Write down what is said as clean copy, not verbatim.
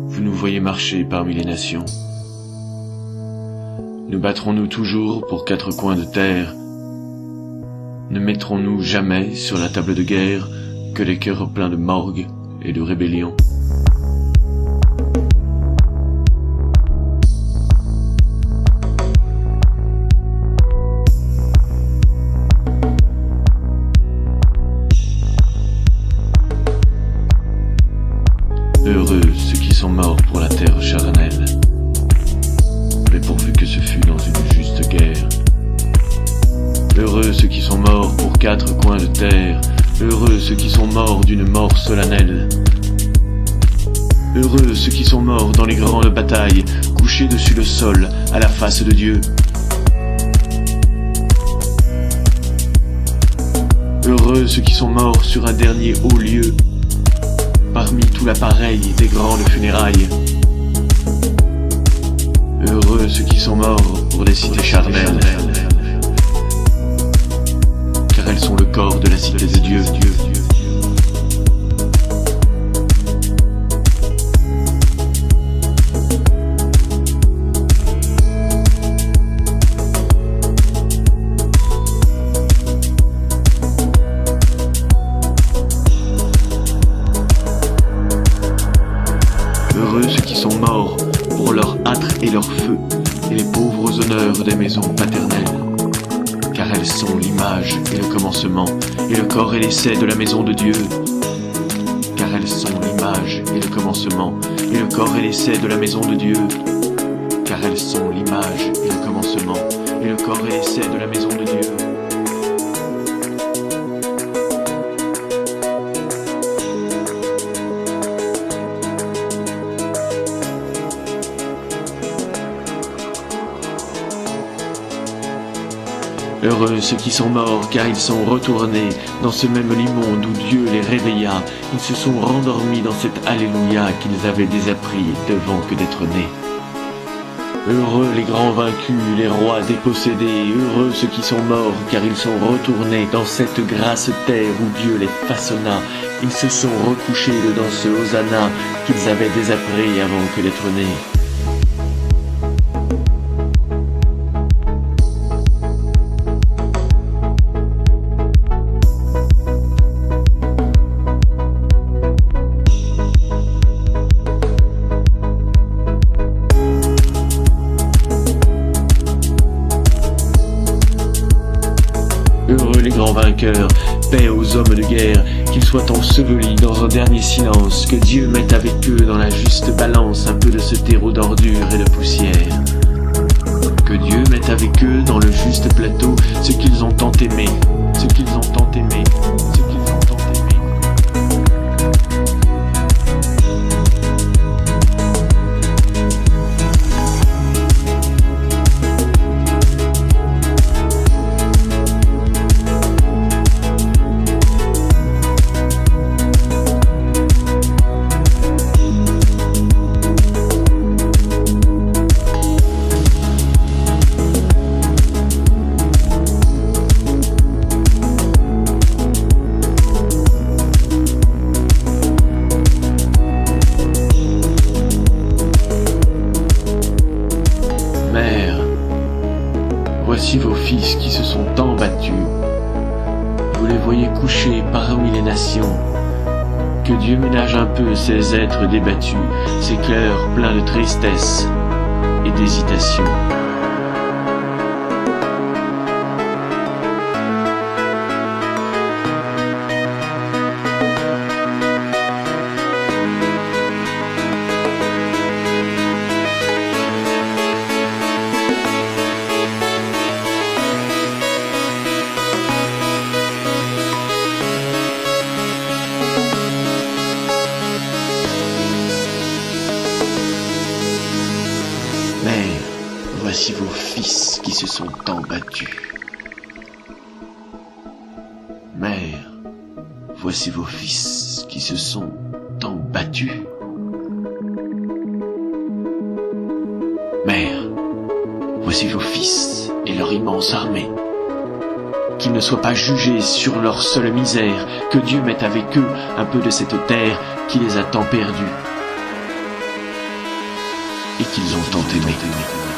vous nous voyez marcher parmi les nations. Nous battrons-nous toujours pour 4 coins de terre? Ne mettrons-nous jamais sur la table de guerre que les cœurs pleins de morgue et de rébellion? Heureux ceux qui sont morts pour la terre charnelle, mais pourvu que ce fût dans une juste guerre. Heureux ceux qui sont morts pour 4 coins de terre, heureux ceux qui sont morts d'une mort solennelle. Heureux ceux qui sont morts dans les grandes batailles, couchés dessus le sol, à la face de Dieu. Heureux ceux qui sont morts sur un dernier haut lieu, parmi tout l'appareil des grandes funérailles. Heureux ceux qui sont morts pour des cités charnelles, car elles sont le corps de la cité de Dieu. Heureux ceux qui sont morts pour leur âtre et leur feu, et les pauvres honneurs des maisons paternelles, car elles sont l'image et le commencement, et le corps et l'essai de la maison de Dieu. Car elles sont l'image et le commencement, et le corps et l'essai de la maison de Dieu. Car elles sont l'image et le commencement, et le corps et l'essai de la maison de Dieu. Heureux ceux qui sont morts, car ils sont retournés dans ce même lit monde où Dieu les réveilla. Ils se sont rendormis dans cet Alléluia qu'ils avaient désappris devant que d'être nés. Heureux les grands vaincus, les rois dépossédés, heureux ceux qui sont morts, car ils sont retournés dans cette grasse terre où Dieu les façonna. Ils se sont recouchés dans ce Hosanna qu'ils avaient désappris avant que d'être nés. Heureux les grands vainqueurs, paix aux hommes de guerre, qu'ils soient ensevelis dans un dernier silence, que Dieu mette avec eux dans la juste balance un peu de ce terreau d'ordures et de poussière. Que Dieu mette avec eux dans le juste plateau ce qu'ils ont tant aimé, ce qu'ils ont tant aimé, ce qu'ils ont tant aimé. Mère, voici vos fils qui se sont tant battus. Vous les voyez couchés parmi les nations. Que Dieu ménage un peu ces êtres débattus, ces cœurs pleins de tristesse et d'hésitation. Mère, voici vos fils qui se sont tant battus. Mère, voici vos fils qui se sont tant battus. Mère, voici vos fils et leur immense armée. Qu'ils ne soient pas jugés sur leur seule misère, que Dieu mette avec eux un peu de cette terre qui les a tant perdus. et qu'ils ont tant aimé.